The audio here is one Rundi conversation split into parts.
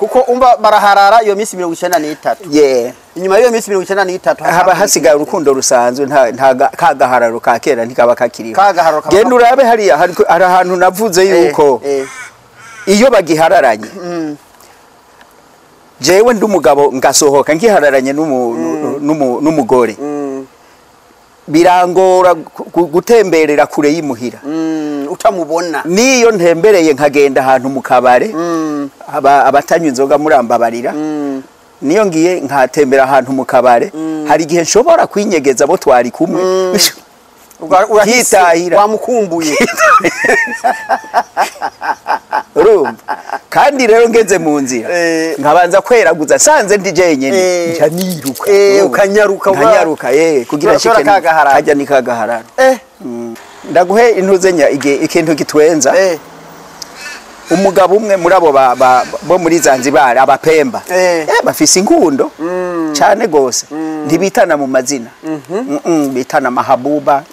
kuko umba baraharara iyo minsi 93 yeah inyuma y'iyo minsi 93 haba hasigaye urukundo rusanzwe nta kagahararo ka kera ntikaba kakiriho genda urabe hari ahantu navuze yuko iyo bagihararanye jewe ndi umugabo ngasohoka ngihararanye n'umugore birangora gutemberera kure y'imuhira utamubona niyo ntembereye nkagenda ahantu mu kabare abatanywa inzoga murambabarira niyo ngiye nkatembera ahantu mu kabare hari igihe nshobora kwinyegeza abo twari kumwe urahitahira wamukumbuye urumva kandi rero ngeze mu nzira nkabanza kweraguza sanze ndi jenyene nca niruka ukanyaruka kugira shike hajya nikagaharara ndaguhe intuzenya ikintu gitwenza umugabo umwe muri abo bo muri Zanzibar abapemba bafise inkundo cyane gose ntibitana mu mazina bitana mahabuba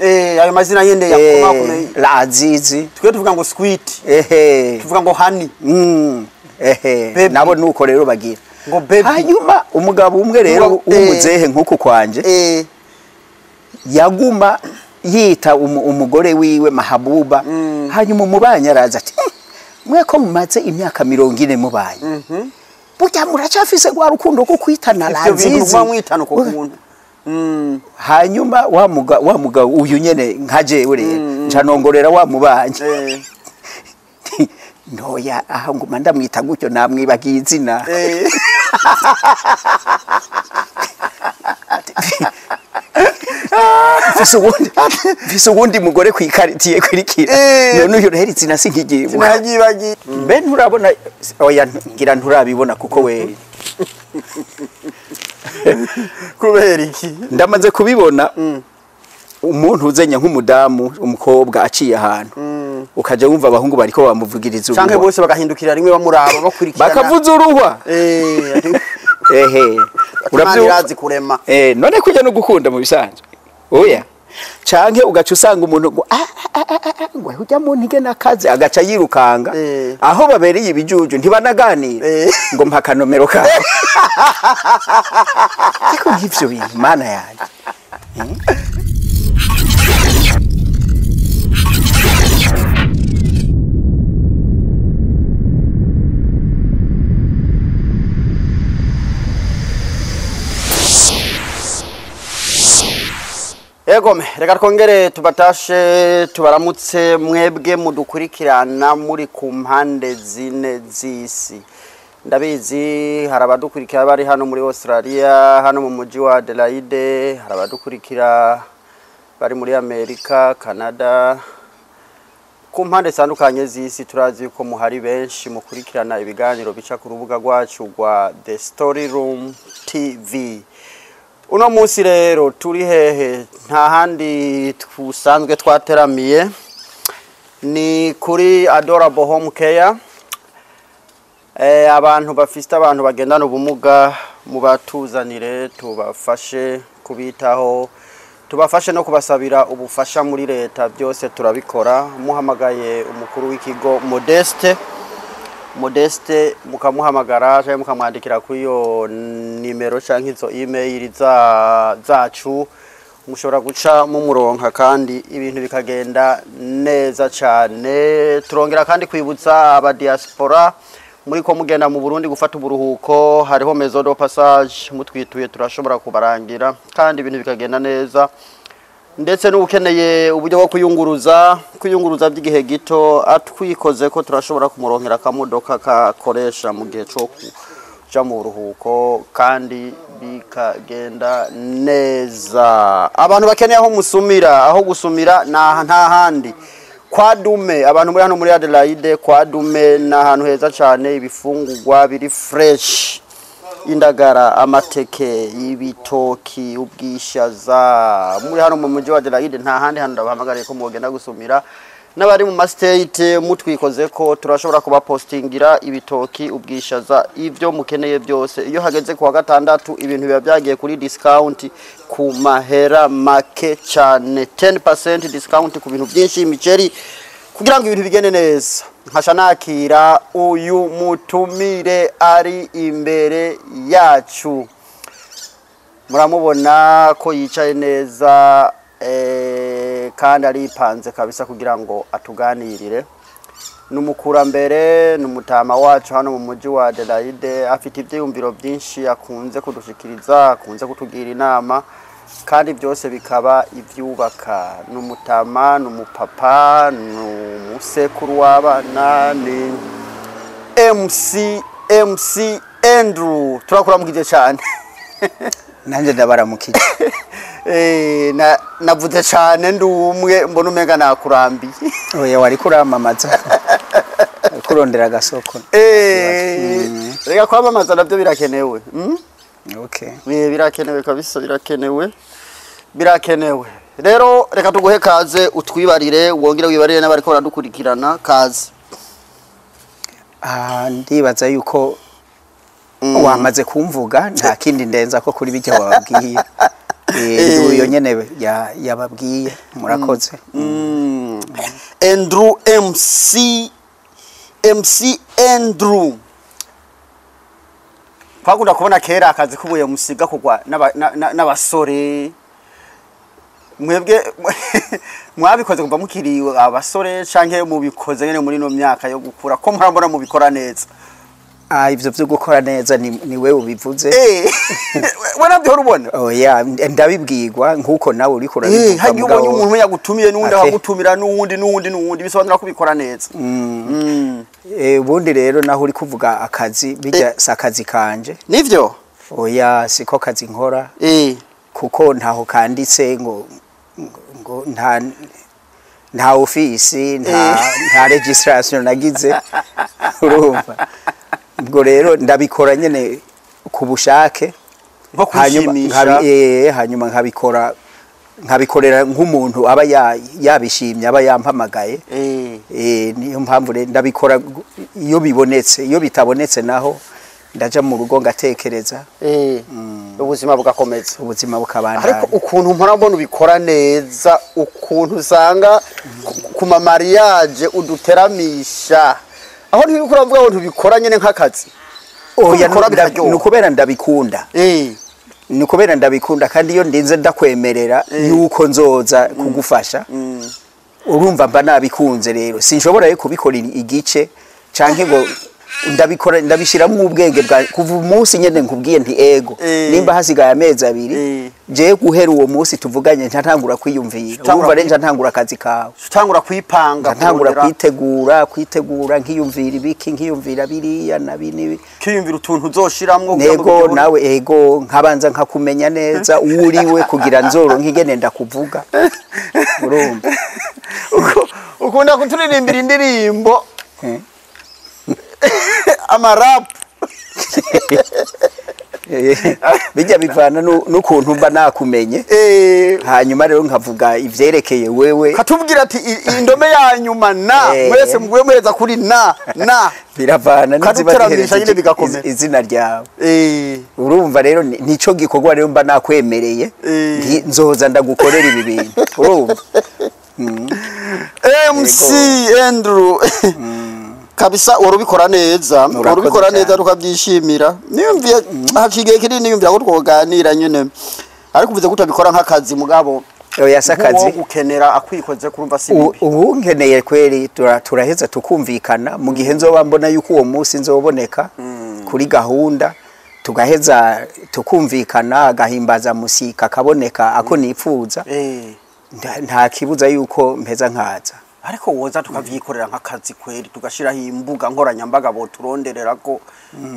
ayo mazina yende yakoma la azizi twe tuvuga ngo sweet tuvuga ngo honey nabo nuko rero bagira ngo baby hanyuma umugabo umwe rero umuzehe nkuko kwanje yaguma yita umugore wiwe mahabuba hanyuma umubanya araza ati mweko mumaze imyaka 40 mubaye burya muracafise gwa rukundo ko kwitana lazizi mwitano ko kumuntu hanyuma wa mugabo uyu nyene nkajewe rero ncanongorera wa mubanje ndoya aha nguma ndamwita gutyo namwibagiye izina Viso wundi mugore kwikaritiye kurikira none uyo rero izina sinkigiye nagibagiye mbe nturabona oya ngira nturabibona kuko we kubera iki ndamaze kubibona umuntu uzenya nk'umudamu umukobwa aciye ahantu ukaje wumva abahungu bariko bamuvugiriza uruhwa canke bose bagahindukira rimwe bamuraba bakurikirana bakavuza uruhwa urabyirazi kurema none kujya no gukunda mu bisanzwe oya canke ugaca usanga umuntu ngo ngo hujya mu ntige nakaze agaca yirukanga aho babereye ibijuju ntibanaganira ngo mpaka nomero ka ariko ngivyo bintu mana yanjye Egome, reka twongere tubatashe tubaramutse mwebwe mudukurikirana muri ku mpande zine z'isi. Ndabizi hari abadukurikira bari hano muri Australia, hano mu mujyi wa Adelaide, hari abadukurikira bari muri Amerika, Canada. Ku mpande zitandukanye z'isi turazi ko muhari benshi mukurikirana ibiganiro bica ku rubuga rwacu rwa The Story Room TV. Uno munsi rero turi hehe nta handi tusanzwe twateramiye ni kuri Adorable Home Care abantu bafite abantu bagendana ubumuga mubatuzanire tubafashe kubitaho tubafashe no kubasabira ubufasha muri leta byose turabikora muhamagaye umukuru w'ikigo Modeste mukamuhamagara cyangwa mukamwandikira kuri yo nimero canke izo email zacu mushobora guca mu muronka kandi ibintu bikagenda neza cyane turongera kandi kwibutsa aba diaspora muri ko mugenda mu Burundi gufata uburuhuko hariho maison de passage mutwituye turashobora kubarangira kandi ibintu bikagenda neza ndetse n'ukeneye uburyo bwo kuyunguruza by'igihe gito atwikoze ko turashobora kumuronkera kamodoka kakoresha mu gihe cyo kuja mu ruhuko kandi bikagenda neza abantu bakeneye aho gusumira nta handi kwa Dume abantu muri hano muri Adelaide kwa Dume na ahantu heza cyane ibifungurwa biri fresh indagara amateke ibitoki ubwishaza muri hano mu mujyi wa Adelaide nta handi handi bahamagariye ko mugenda gusumira n'abari mu state mutwikoze ko turashobora kuba postingira ibitoki ubwishaza ivyo mukeneye byose iyo hageze ku wa gatandatu ibintu biba byagiye kuri discount ku mahera make cyane 10% discount ku bintu byinshi imiceri kugira ngo ibintu bigende neza nkasha nakira uyu mutumire ari imbere yacu. Muramubona ko yicaye neza kandi aripanze kabisa kugira ngo atuganirire. Numukurambere numutama wacu hano mu muji wa Adelaide, afite ivyiyumviro byinshi akunze kudushikiriza, akunze kutugira inama, kandi byose bikaba ivyubaka. Numutama, numupapa, numusekuru w'abana, ni MC Andrew. Turakuramukije cyane. Nanje ndabaramukije. Navuze cyane ndumwe mbona umenga nakurambiye. Oya wari kuramamaza. Kurondera agasoko. Rega kwamamaza nabyo birakenewe. Okay. Birakenewe kabisa, birakenewe. Rero reka tuguhe kaze utwibarire, wongere wibarire n'abariko baradukurikirana kaze. Ndibaza yuko wamaze kumvuga nta kindi ndenza ko kuri bijya wababwiye. Uyo nyene yababwiye murakoze. Andrew MC Andrew. Kwakunda kubona kera akazi kubuye musiga kugwa n'abasore. Mwebwe mwabikoze kuva mukiriwe abasore canke mubikoze nyene muri no myaka yo gukura ko murambona mubikora neza. Ivyo byo gukora neza ni wewe ubivuze. Wana byo rubona. Oya ndabibwirwa nkuko nawe uri kurabivuga. Hagiye ubonye umuntu yagutumiye n'undi akagutumira n'uwundi bisobanura kubikora neza. Ubundi rero naho uri kuvuga akazi bijya sakazi kanje. Nivyo? Oya siko kazi nkora. Kuko ntaho kanditse ngo nta ofisi nta registration nagize. Urumva. Ubwo rero ndabikora nyene ku bushake, hanyuma nkabikorera nk'umuntu aba yabishimye, aba yampamagaye. Niyo mpamvu ndabikora iyo bibonetse, iyo bitabonetse naho ndaja mu rugo ngatekereza. Ubuzima bugakomeza, ubuzima bukabandanya. Ariko ukuntu mpora mbona ubikora neza, ukuntu usanga ku mariage uduteramisha, aho ntibikora mvuga ngo ntubikora nyene nk'akazi. Oya nukubera ndabikunda. Nukubera ndabikunda kandi iyo ndinze ndakwemerera yuko nzoza kugufasha. Urumva mba nabikunze rero. Sinshobora kubikora igice canke ngo ndabishiramo ubwenge bwa kuva umunsi nyene nkubwiye nti ego nimba hasigaye amezi abiri je guhera uwo munsi tuvuganye ntantangura kwiyumvira. Urumva rero ntantangura akazi kawe, ntangura kwipanga, ntangura kwitegura nkiyumvira ibiki, nkiyumvira biriya nabini, kiyumvira utuntu uzoshiramwo nego nawe ego nkabanza nkakumenya neza uriwe kugira nzoro nkigene ndakuvuga. Urumva ukunda kuturirimbira indirimbo amarap bijya bivana n'ukuntu mba nakumenye. Hanyuma rero nkavuga ivyerekeye wewe, katubwira ati indome ya nyuma mwese mugwe muheza kuri biravana n'izibatereza izina ryawe. Urumva rero nico gikorwa rero mba nakwemereye nzoza ndagukorera ibi bintu. Urumva MC Andrew kabisa urubikora neza, rukabyishimira. Niyumviye hakigiye kiri niyumvira ko twoganira nyene, ariko uvuze kutabikora nk'akazi mugabo. Oya sakazi ukenera akwikoze kurumva si ubu nkeneye kweri turaheza tukumvikana mu gihe nzoba mbona yuko uwo munsi nzoboneka kuri gahunda, tugaheza tukumvikana, agahimbaza musika kaboneka ako nipfuza. Nta kibuza yuko mpeza nkaza. Ariko woza tukavyikorera nk'akazi kweri, tugashiraho imbuga nkoranyambaga bo turonderera ko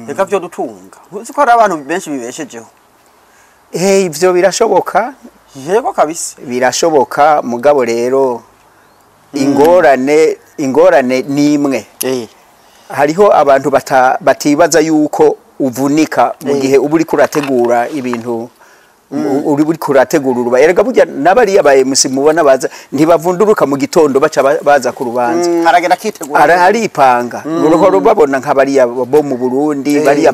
reka byo dutunga. Uzi ko ari abantu benshi bibeshejeho. Ivyo birashoboka. Yego kabisa birashoboka mugabo rero ingorane nimwe. Hariho abantu batibaza yuko uvunika mu gihe uba uri kurategura ibintu uri kurategura urubanza erega burya nabariya ba MC mubona baza ntibavunduruka mu gitondo baca baza ku rubanza aragenda kitegura aripanga uruhoro babona nk'abariya bo mu Burundi bariya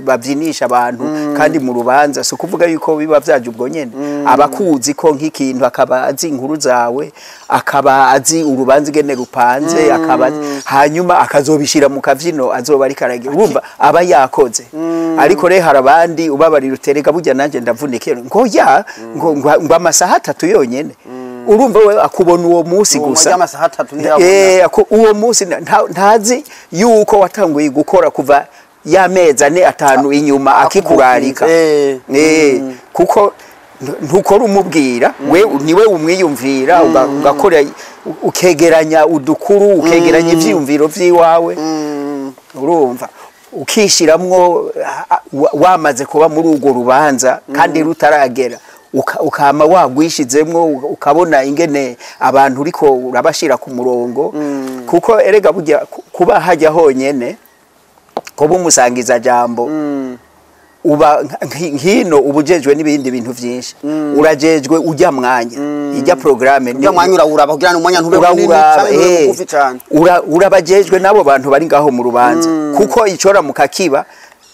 bavyinisha abantu kandi mu rubanza so kuvuga yuko biba vyaje ubwo nyene abakuzi ko nk'ikintu akaba azi inkuru zawe akaba azi urubanza igene rupanze akaba hanyuma akazobishira mu kavyino azoba ari karage urumva aba yakoze ariko re harabandi ubabarira utereka burya nanje ndavunike ngo ya ngo amasaha 3 yonyene urumva we akubona uwo munsi gusa uwo munsi ntazi yuko watanguye gukora kuva yameza ne 5 inyuma akikurarika kuko ntukora umubwira we niwe umwiyumvira ugakora ukegeranya udukuru ukegeranya ivyiyumviro vyiwawe urumva ukishiramwo wamaze kuba muri urwo rubanza kandi rutaragera ukama wagwishizemwo ukabona ingene abantu uriko urabashira ku murongo kuko erega burya kuba hajya honyene kuba umusangiza jambo uba nkino ubujejwe n'ibindi bintu vyinshi urajejwe ujya mwanya ijya programme ujya mwanya uraba kugira ngo umwanya ntube munini cyane ugufi cyane urabajejwe nabo bantu bari ngaho mu rubanza kuko icora mukakiba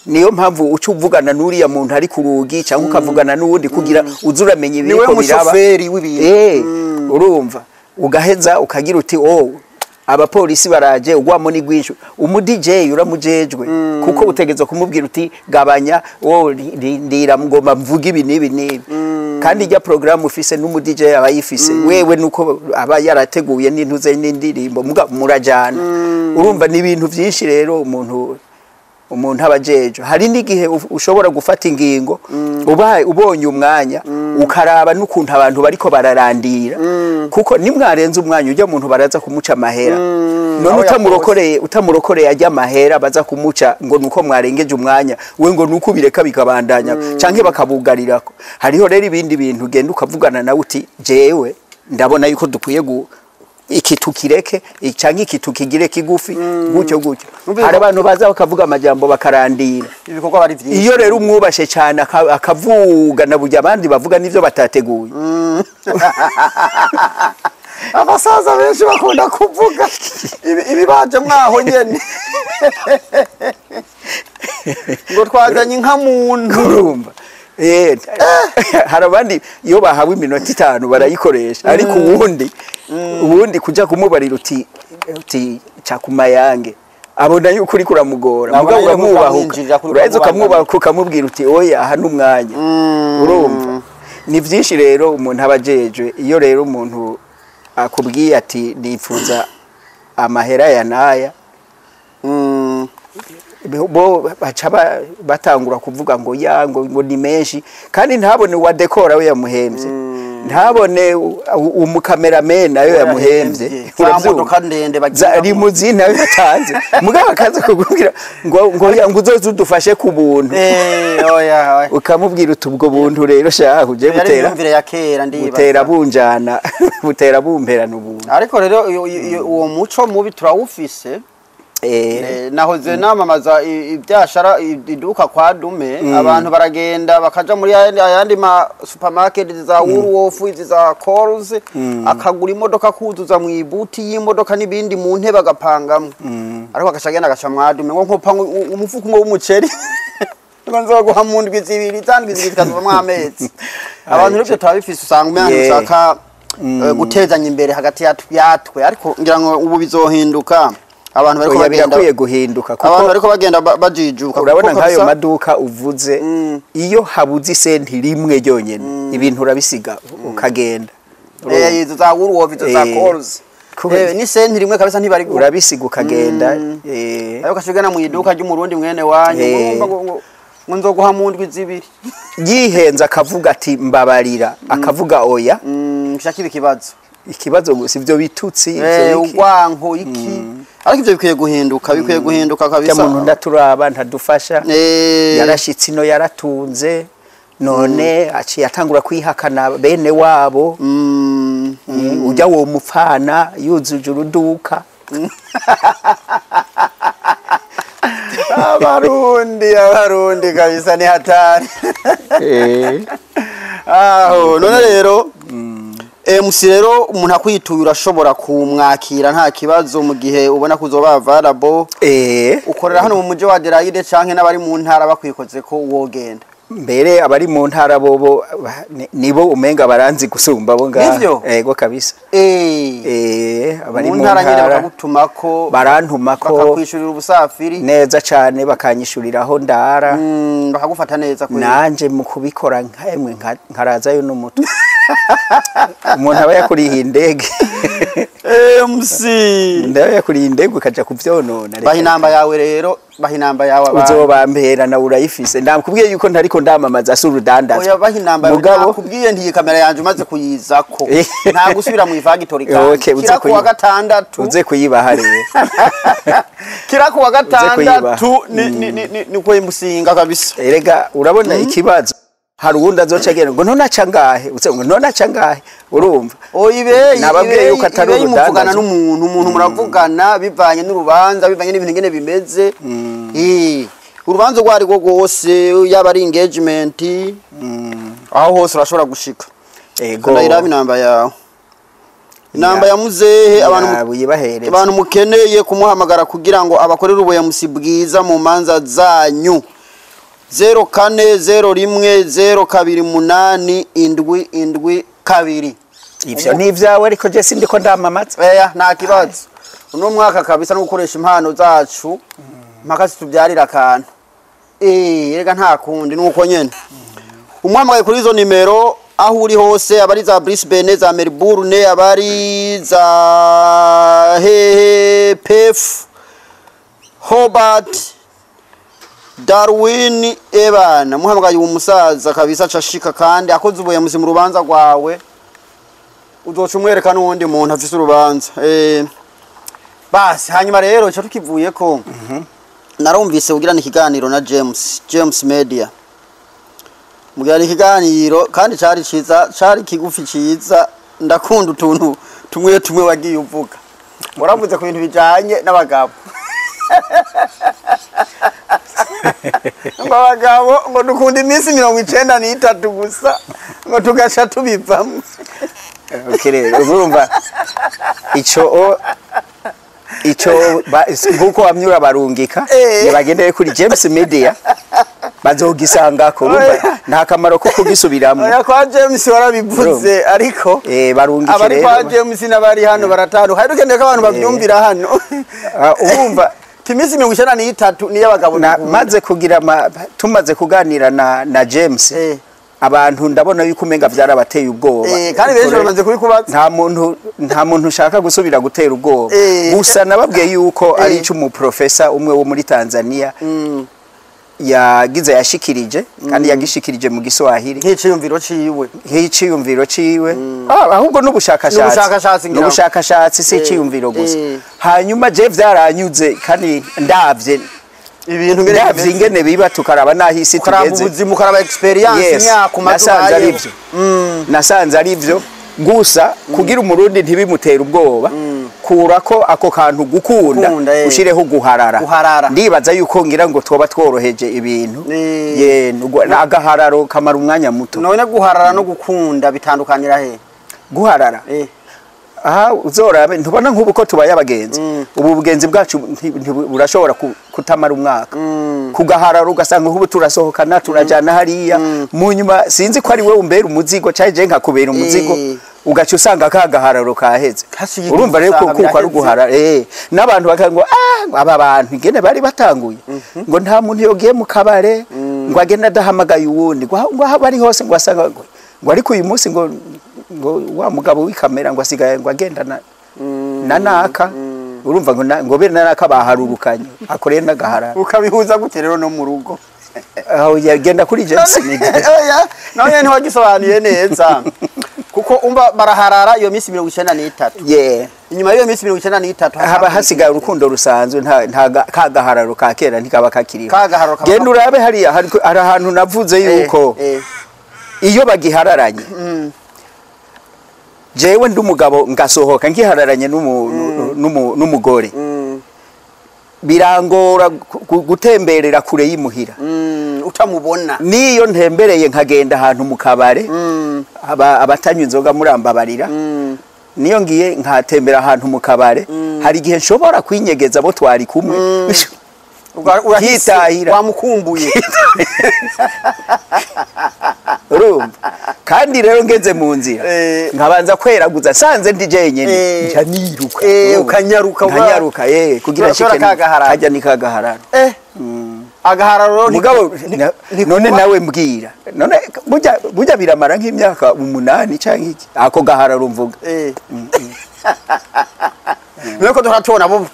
niyo mpamvu ucuvugana n'uriya muntu ari kurugi cyangwa ukavugana n'uwundi kugira uzuramenye ibiko biraba urumva ugaheza ukagira uti abapolisi baraje ugwamo ni gwinshi umu DJ uramujejwe kuko utegeza kumubwira uti gabanya ndira ngoma mvuga ibi nibi kandi ijya program ufise n'umu DJ abayifise wewe nuko aba yarateguye n'intuze n'indirimbo murajana urumva ni ibintu byinshi rero umuntu abajejo hari n'igihe ushobora gufata ingingo ubonye umwanya ukaraba n'ukuntu abantu bariko bararandira kuko nimwarenze umwanya ujya muntu baraza kumuca amahera none utamurokoreye ajya amahera baza kumuca ngo nuko mwarengeje umwanya we ngo nuko bireka bikabandanya canke bakabugarirako hariho rero ibindi bintu genda ukavugana nawe uti jewe ndabona yuko dukwiye ikitukireke canke ikitukigire kigufi gutyo hari abantu baza bakavuga amajambo bakarandira ibikorwa bari vyinshi iyo rero umwubashe cyane akavuga na burya abandi bavuga nivyo batateguye abasaza benshi bakunda kuvuga ibibaje mwaho nyene ngo twazanye nka muntu urumva harabandi iyo bahawe iminota 5 barayikoresha ariko ubundi kuja kumubarira uti cakumayange abona yuko uri kuramugora mugabo uramwubahuka uraheza ukamwubahuka ukamubwira uti oya aha n'umwanya urumva ni vyinshi rero umuntu abajeje iyo rero umuntu akubwiye ati nifuza amahera ya naya bo baca batangura kuvuga ngo ngo ni menshi kandi ntabone wa decora we yamuhemvye ntabone umukameraman nayo yamuhemvye uramodoka ndende bagira limuzine nayo yatanze mugabo akaza kugubwira ngo uzoze udufashe ku buntu oya ukamubwira utubwo buntu rero shaha uje gutera imvire ya kera ndiba gutera bunjana gutera bumperana ubuntu ariko rero uwo muco mubi turawufise nahoze namamaza ibyashara iduka kwa dume abantu baragenda bakaja muri ayandi ma supermarket za Woolworth za Coles akagura imodoka kuzuza mu ibuti y'imodoka nibindi mu ntebe agapangamo ariko akashagenda agaca mwadume ngo nkopa umufuko w'umuceri ngonzo guha mu ndwi zibiri tandwi zikazuva mu amezi abantu rero tabifise usanga umwana ushaka gutezanya imbere hagati yatwe ariko ngira ngo ubu bizohinduka abantu bariko bagenda guhinduka kuko abantu bariko bagenda bajijuka urabona nkayo maduka uvuze iyo habuze isenti rimwe ryonyene ibintu urabisiga ukagenda izo za Woolworth izo za Coles ni senti rimwe kabisa ntibari urabisiga ukagenda ariko kashigana mu iduka ry'umurundi mwene wanyu ngo nzoguha mu ndwi zibiri yihenza akavuga ati mbabarira akavuga oya nshaka ikibazo gusa ivyo bitutsi ugwanko iki ariko ivyo bikwiye guhinduka kabisa cy'amuntu ndaturaba ntadufasha yarashitse ino yaratunze none aciye atangura kwihakana bene wabo ujya wo mupfana yuzuje uruduka abarundi kabisa ni hatari. Aho none rero MC rero umuntu akwituye urashobora kumwakira nta kibazo mu gihe ubona kuzoba available. Ukorera hano mu muje wa Adelaide canke n'abari mu ntara bakwikoze ko wogenda. Mbere abari mu ntara bobo nibo umenga baranzi gusumba bo ngaho. Yego kabisa. Abari mu ntara nyine bakagutumako barantumako bakakwishurira ubusafiri neza cyane bakanyishuriraho ndara bakagufata neza kwe nanje mu kubikora nk'emwe nkarazayo n'umuto. Umuntu aba yakuriye indege. MC ndaye yakuriye indege ukaja kuvyonona. Bahinamba yawe rero bahinamba yawe uzobampera na urayifise ndakubwiye yuko ntariko ndamamaza surudanda. Oya bahinamba nakubwiye ntiye kamera yanje umaze kuyizako nta gusubira mu ivagitori kandi kira ku wa gatandatu uze kuyibaha rero. Kira ku wa gatandatu ni ko imusinga kabisa. Erega urabona ikibazo hari uwundi azocagera ngo none aca ngahe ngo none aca ngahe urumva nababwiye yuko atari urudanda n'umuntu muravugana bivanye n'urubanza bivanye n'ibintu ngene bimeze. Urubanza rwari rwo rwose yaba ari engagement aho hose urashobora gushika. Ndayiraba inamba yawe inamba ya muzehe abantu mukeneye kumuhamagara kugira ngo abakorere ubuye musibwiza mu manza zanyu 04012028 ivyo ni ivyawe ariko je sindiko ndamamaza. Nta kibazo uno mwaka kabisa no gukoresha impano zacu mpaka tubyarira akantu. Rega nta kundi nuko nyene umwamagaye kuri izo nimero aho uri hose abari za Brisbane za Melbourne abari za Perth Hobart Darwin ebana muhamagaye umusaza kabisa cashika kandi akoze ubuye mu rubanza rwawe uzoca umwereka n'uwundi muntu afise urubanza. Basi hanyuma rero cyo tukivuye ko narumvise ugirana ikiganiro na James Media mugirana ikiganiro kandi cari ciza cari kigufi ciza ndakunda utuntu tumwe wagiye uvuga muravuze ku bintu bijanye n'abagabo. Abagabo ngo dukunda imisi 93 gusa ngo tugasha tubivamo. Urumva ico nguko bamyura barungika bagendeye kuri James Media bazogisangako urumva nta kamaro ko kugisubiramo. Oya kwa James warabivuze ariko barungikire abari kwa James n'abari hano baratanu hari dukeneye ko abantu bavyumvira hano. Urumva Timisi 93 ni y'abagabo maze kugira tumaze kuganira na James abantu ndabona yuko umenga vyarabateye ubwoba. Kandi benshi bamaze kubikubaza nta muntu ushaka gusubira gutera ubwoba. Gusa nababwiye yuko ari ico mu professor umwe wo muri Tanzania yagize yashikirije kandi yagishikirije mu Giswahili nk'iciyumviro ciwe ahubwo n'ubushakashatsi si iciyumviro gusa. Hanyuma je vyaranyuze kandi ndavye ibintu ngene biba tukaraba nahisi tugeze ubuzima ukaraba experience myaka mazuye nasanze arivyo gusa kugira umurundi ntibimutera ubwoba kurako ako kantu gukunda ushireho guharara ndibaza yuko ngira ngo twoba tworoheje ibintu agahararo kamara umwanya muto. None guharara no gukunda bitandukanira he? Guharara aha uzorabe ntubona nk'ubu ko tubaye abagenzi ubu bugenzi bwacu burashobora kutamara umwaka kugaharara ugasanga nk'ubu turasohokana turajana hariya mu nyuma sinzi ko ari we umbera umuzigo cyaje nkakubera umuzigo ugaca usanga kagahararo kaheze. Urumva rero ko ari guharara n'abantu bakango aba bantu ingene bari batanguye ngo nta muntu yogiye mu kabare ngo agenda adahamagaye uwundi ngo aho bari hose ngo asanga ngo ariko uyu munsi ngo wa mugabo w'ikamera ngo asigaye ngo agendana na naka urumva ngo be naka baharurukanye akoreye n'agaharara ukabihuza gute rero no mu rugo aho yagenda kuri James oya none ntiwagisobanuye neza kuko umba baraharara iyo minsi 93 inyuma y'iyo minsi 93 haba hasigaye urukundo rusanzwe nta kagahararo ka kera ntikaba kakiriho genda urabe hariya hari ahantu navuze yuko iyo bagihararanye jewe ndi umugabo ngasohoka ngihararanye n'umugore birangora gutemberera kure y'imuhira utamubona niyo ntembereye nkagenda ahantu mu kabare abatanywa inzoga murambabarira niyo ngiye nkatembera ahantu mu kabare hari igihe nshobora kwinyegeza abo twari kumwe urahitahira wamukumbuye urumva kandi rero ngeze mu nzira nkabanza kweraguza sanze ndi jenyene nca niruka ukanyaruka kugira shike kajya nikagahararo agahararo mugabo none nawe mbwira none burya biramara nk'imyaka 8 canke iki ako gahararo mvuga nuko turatubona bo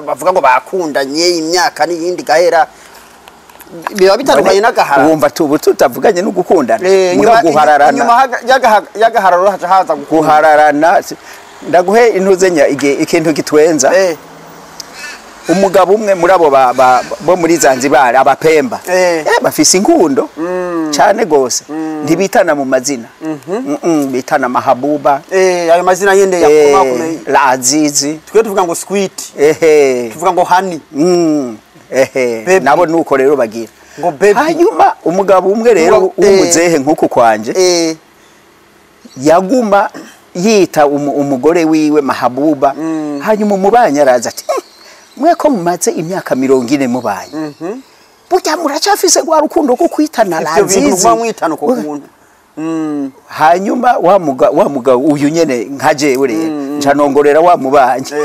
bavuga ngo bakundanye imyaka n'iyindi gahera biba bitandukanye n'agahararo wumva tutavuganye no gukundana mugabo guhararana nyuma y'agahararo haza guhararana ndaguhe intuzenya ikintu gitwenza umugabo umwe muri abo bo muri Zanzibar abapemba bafise inkundo cyane gose ntibitana mu mazina bitana mahabuba ayo mazina yende yakomakomeye la azizi twe tuvuga ngo sweet tuvuga ngo honey nabo nuko rero bagira ngo baby hanyuma umugabo umwe rero umuzehe nkuko kwanje yaguma yita umugore wiwe mahabuba hanyuma umubanya araza ati mweko mumaze imyaka 40 mubaye burya muracafise gwa rukundo ko kwitana lazizi mwitano ko kumuntu hanyuma wa mugabo uyu nyene nkajewe rero ncanongorera wa mubanje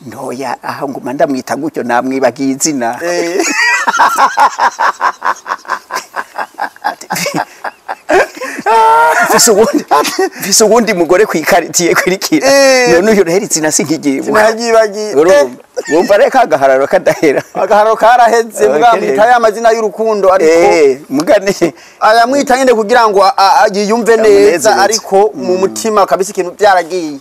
ndoya aha nguma ndamwita gutyo namwibagiye izina Fise ubundi mugore kwikaritiye kurikira none uyu reheritse nasinkigiye sinagibagiye wumva reka agahararo kadahera agahararo karaheze bwamwita ya mazina y'urukundo ariko mugane aya mwita nyende kugira ngo yiyumve neza ariko mu mutima kabisa ikintu byaragiye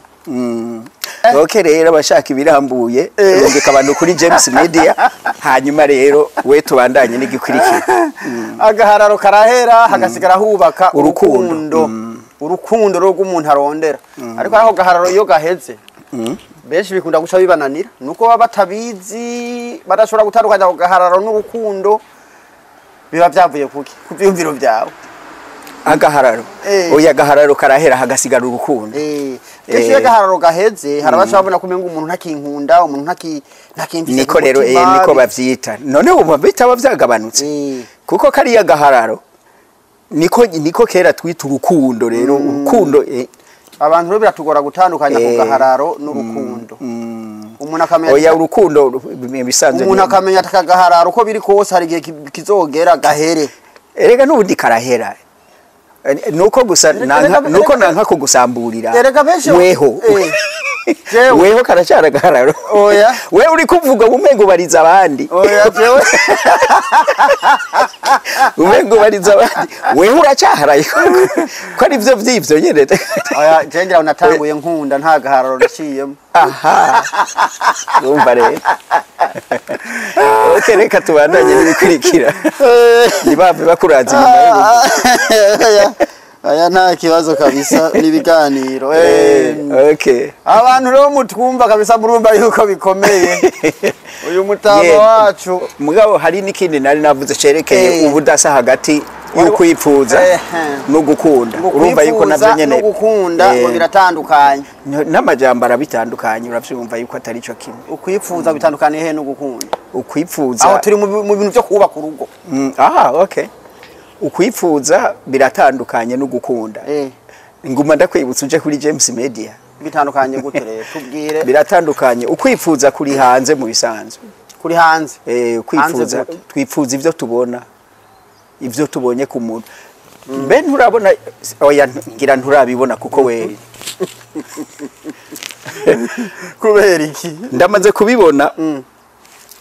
Okay rero abashaka ibirambuye rungika abantu kuri James Media hanyuma rero we tubandanye n'igikurikira agahararo karahera hagasigara hubaka urukundo rw'umuntu arondera ariko aho gahararo iyo gaheze benshi bikunda guca bibananira nuko baba batabizi badashobora gutandukanya ako gahararo n'urukundo biba byavuye kuki kuvyumviro byawe agahararo oya gahararo karahera hagasigara urukundo Kesho gahararo gaheze harabashabona kumenga umuntu ntakinkunda umuntu ntakimvise niko rero niko bavyita none ubu bitaba vyagabanutse kuko kari ya gahararo niko kera twita urukundo rero urukundo abantu rero biratugora gutandukanya ku gahararo n'urukundo umuntu akamenya oya urukundo bisanzwe umuntu akamenya atagahararo uko biri kose hari gihe kizogera gahere erega nubundi karahera nuko gusa nuko nanka kugusamburira weho weho karacyara gahararo oya we uri kuvuga umengo bariza abandi oya jewe umengo bariza abandi weho uracyaharaye ko ari byo vyivyo nyene oya jengira unatanguye nkunda nta gahararo raciyemo aha umva rero okay reka tubandanye n'ibikurikira nibave bakuraza inyuma aya nta kibazo kabisa n'ibiganiro okay abantu rero mutwumva kabisa murumva yuko bikomeye uyu mutabo wacu mugabo hari n'ikindi nari navuze cerekeye ubudasa hagati y'ukwipfuza no gukunda urumva yuko navyo nyene no gukunda ngo biratandukanye n'amajambo arabitandukanye uravyumva yuko atari ico kimwe ukwipfuza bitandukanye he no gukunda ukwipfuza aho turi mu bintu byo kubaka urugo aha okay ukwipfuza biratandukanye no gukunda nguma ndakwibutsa uje kuri James Media bitandukanye gute rero tubwire biratandukanye ukwipfuza kuri hanze mu bisanzwe kuri hanze ukwipfuza twipfuza ivyo tubona ivyo tubonye ku muntu mbe nturabona oya ngira nturabibona kuko we kubera iki ndamaze kubibona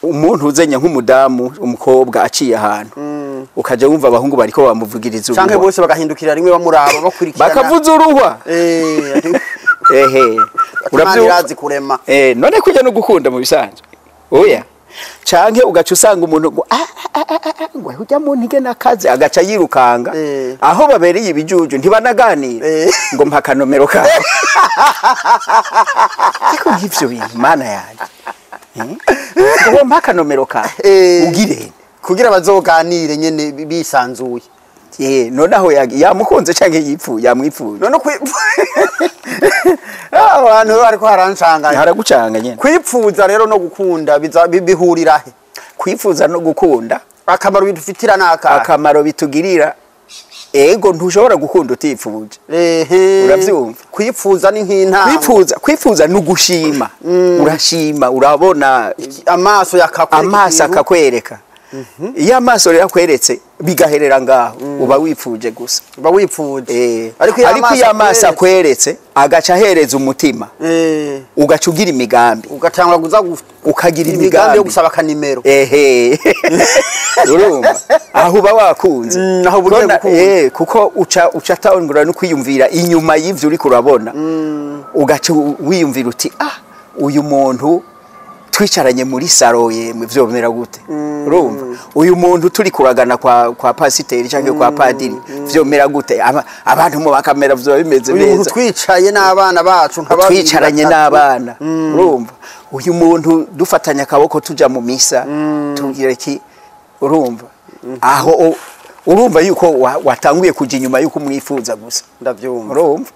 umuntu uzenya nk'umudamu umukobwa aciye ahantu ukaje wumva abahungu bariko bamuvugiriza uruhwa canke bose bagahindukira rimwe bamuraba bakurikirana bakavuza uruhwa uravyirazi kurema none kujya no gukunda mu bisanzwe oya canke ugaca usanga umuntu ngo ngo hujya mu ntige nakaze agaca yirukanga aho babereye ibijuju ntibanaganira ngo mpaka nomero kawe ariko nk'ivyo bintu mana yanjye ngo mpaka nomero ka ugire kugira bazoganire nyene bisanzuye nonaho yamukunze canke yipfuye yamwipfuye none abantu bariko harancanganya haragucanga nyene kwipfuza rero no gukunda bihurira he kwifuza no gukunda akamaro bidufitira naka akamaro bitugirira ego ntushobora gukunda utifuje uravyumva kwipfuza ni nk'intama kwifuza no gushima urashima urabona amaso akakwereka iyo amaso rero akweretse bigaherera ngaho uba wipfuje gusa uba wipfuje ariko iyo amaso akweretse agaca ahereza umutima ugaca ugira imigambi ugatangura kuza ukagira imigambi yo gusaba akanimero urumva aho uba wakunze aho bugiye gukunda kuko uca atangura no kwiyumvira inyuma y'ivyo uri kurabona ugaca wiyumvira uti uyu muntu twicaranye muri saro yemwe vyomera gute urumva uyu muntu turi kuragana kwa pasiteri canke kwa padiri vyomera gute abantu mu bakamera vyo bimeze neza uyu muntu twicaye n'abana bacu twicaranye n'abana urumva uyu muntu dufatanya akaboko tuja mu misa tugira iki urumva aho urumva yuko watanguye kuja inyuma yuko umwifuza gusa ndavyumva urumva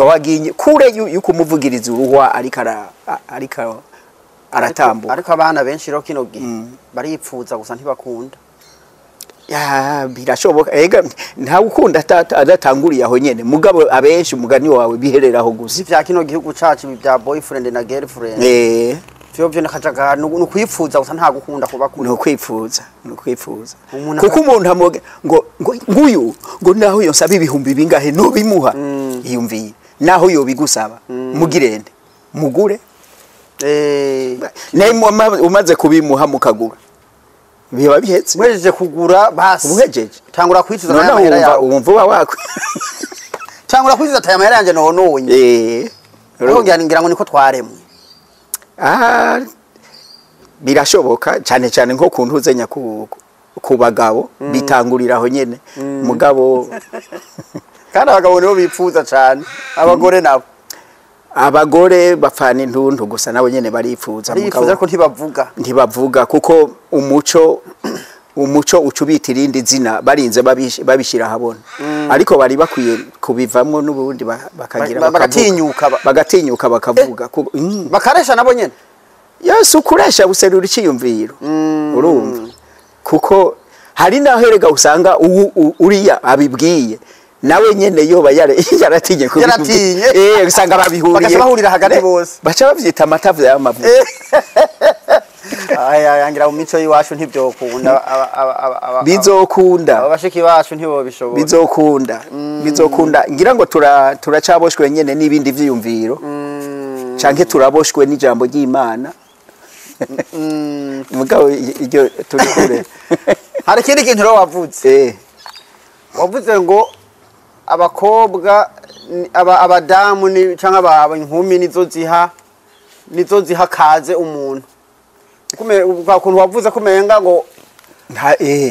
waginye kure yuko umuvugiriza uruhwa ariko aratambuka ariko abana benshi rero kino gihe baripfuza gusa ntibakunda birashoboka ega nta gukunda adatanguriye aho nyene mugabo abenshi umugani wawe bihereraho gusa ivya kino gihugu cacu bya boyfriend na girlfriend vyovyo nakajaga no kwifuza gusa nta gukunda kubakunda no kwifuza kuko umuntu ngo nguyu ngo naho yonsaba ibihumbi bingahe no bimuha yumviye naho yo bigusaba mugirende mugure umaze kubimuha mukagura biba bihetse mwejeje kugura basi ubuhejeje tangura kwicuza na mahera yawe umva wakwe tangura kwicuza taya mahera yanje nononye ngira ngo niko twaremwe birashoboka cyane nko kuntuzenya ku bagabo bitangurira aho nyene mugabo kandi abagabo nibo bipfuza cyane abagore nabo abagore bafana intuntu gusa nabo nyene barifuza mugabo ko ntibavuga kuko umuco ucubita irindi zina barinze babishira habona ariko bari bakwiye kubivamwo n'ubundi bakagira bagatinyuka bakavuga bakaresha nabo nyene Yesu kuresha buserura iciyumviro urumva kuko hari naherega usanga uriya abibwiye nawe nyene yoba yaratinye usanga babihuriye bahurira hagati bose baca bavyita amatavu y'amavuta yangira mu mico yiwacu ntivyokunda bizokunda abashiki bacu ntibo bishobora bizokunda ngira ngo turacaboshwe nyene n'ibindi vyiyumviro canke turaboshwe n'ijambo ry'Imana mugabo iryo turi kure hari kindi kintu ro wavuze wavuze ngo abakobwa abadamu ni canke inkumi nizo ziha kaze umuntu ukuntu wavuze kumenga ngo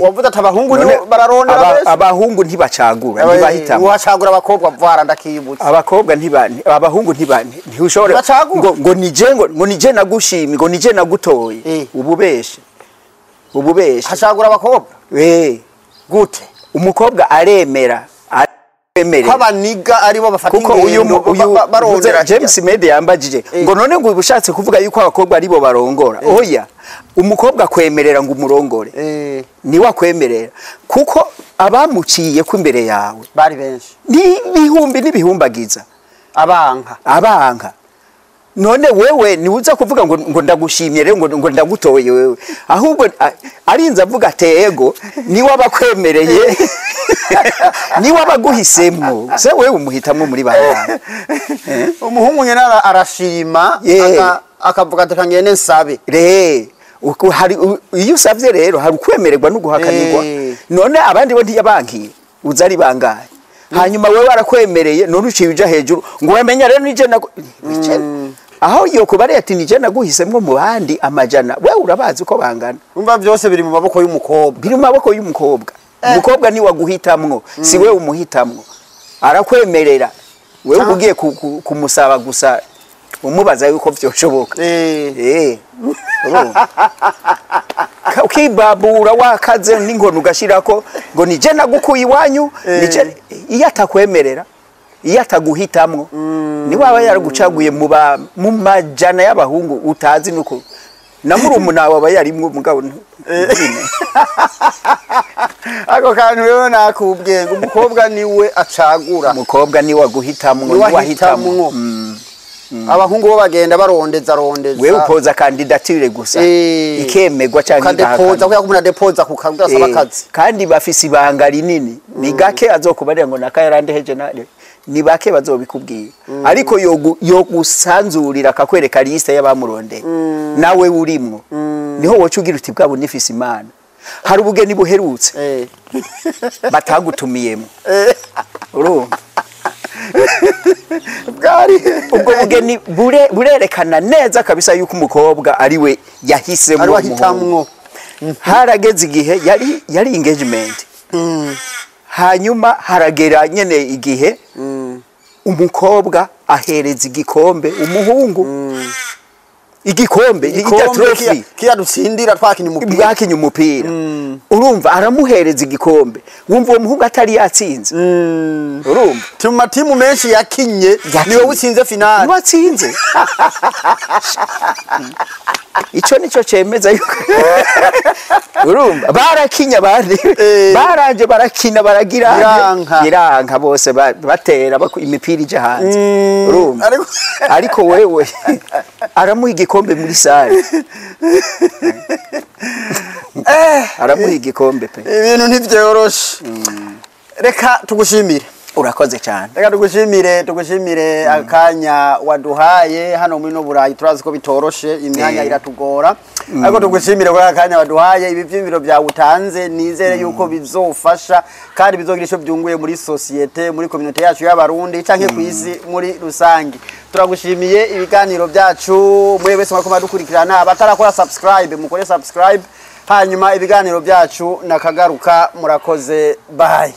wavuze ati abahungu bararondera abahungu ntibacagura ntibahitamo wacagura abakobwa vara ndakiyibutse abakobwa abahungu ntiushobora ngo nije nagushimi ngo nije nagutoye ububeshe hacagura abakobwa gute umukobwa aremera kw'abaniga aribo bafata ingendo barondera James Mede yambajije ngo none ngo ubushatse kuvuga yuko abakobwa aribo barongora oya umukobwa kwemerera ngo umurongore ni wakwemerera kuko abamuciye ko imbere yawe bari benshi n'ibihumbagiza abanka none wewe ni uza kuvuga ngo ndagushimye rero ngo ndagutoye wewe ahubwo arinza avuga atego ni wabakwemereye ni wabaguhisemwo se wewe umuhitamwo muri bana umuhungu nyene arashima akavuga ati kangene nsabe hari iyo usavye rero hari ukwemererwa no guhakanirwa none abandi bo ntiyabankiye uza ari bangaye hanyuma wewe arakwemereye none uciye uja hejuru ngo wemenya rero nije aho yo kubare ati nije naguhisemwo mu bandi amajana wewe urabazi uko bangana umva byose biri mu maboko y'umukobwa umukobwa ni waguhitamwo si wewe umuhitamwo arakwemerera wewe ugiye kumusaba gusa umubaza yuko vyoshoboka ukibabura wakaze n'ingono ugashirako ngo nije nagukuye iwanyu nije iyo atakwemerera iyo ataguhitamwo ni waba yaragucaguye mu majana y'abahungu utazi nuko namurumuna wawe yarimwe umugabo ako kantu rero nakubwiye ngo umukobwa niwe acagura umukobwa niwe aguhitamwo wahitamwo abahungu bo bagenda barondeza wewe upoza kandidatire gusa ikemegwa cyangwa igahakanwa kuya kumuna depoza kukagira saba kazi kandi bafise ibanga rinini ni gake azokubarira ngo nakayarande heje nare ni bake bazobikubwira ariko yo gusanzurira akakwereka liste y'abamurondeye nawe urimwo niho wocu ugira uti bwabo nifise imana hari ubugeni buherutse batagutumiyemo urumva bwari ubwo bugeni burerekana neza kabisa yuko umukobwa ari we yahisemo ari wahitamwo harageze igihe yari engagement hanyuma haragera nyene igihe umukobwa ahereza igikombe umuhungu igikombe ijya trophy kiyadutsindira twakinye umupira urumva aramuhereza igikombe wumva uwo muhungu atari yatsinze urumva tuma timu menshi yakinye niwe utsinze finale niwe atsinze ico nico cemeza yuko urumva barakinya abandi baraje barakina baragiranka bose batera imipira ije hanze urumva ariko wewe aramuha igikombe muri sale aramuha igikombe pe ibintu ntivyoroshe reka tugushimire urakoze cyane reka tugushimire akanya waduhaye hano muri no Burayi turazi ko bitoroshe imyanya iratugora ariko tugushimire kwa akanya waduhaye ibi vyimviro bya utanze nizere yuko bizofasha kandi bizogira ico byunguye muri societe muri community yacu y'abarundi canke kwisi muri rusangi turagushimiye ibiganiro byacu mwe wese mwakoma dukurikirana batarakora subscribe mukore subscribe hanyuma ibiganiro byacu nakagaruka murakoze bye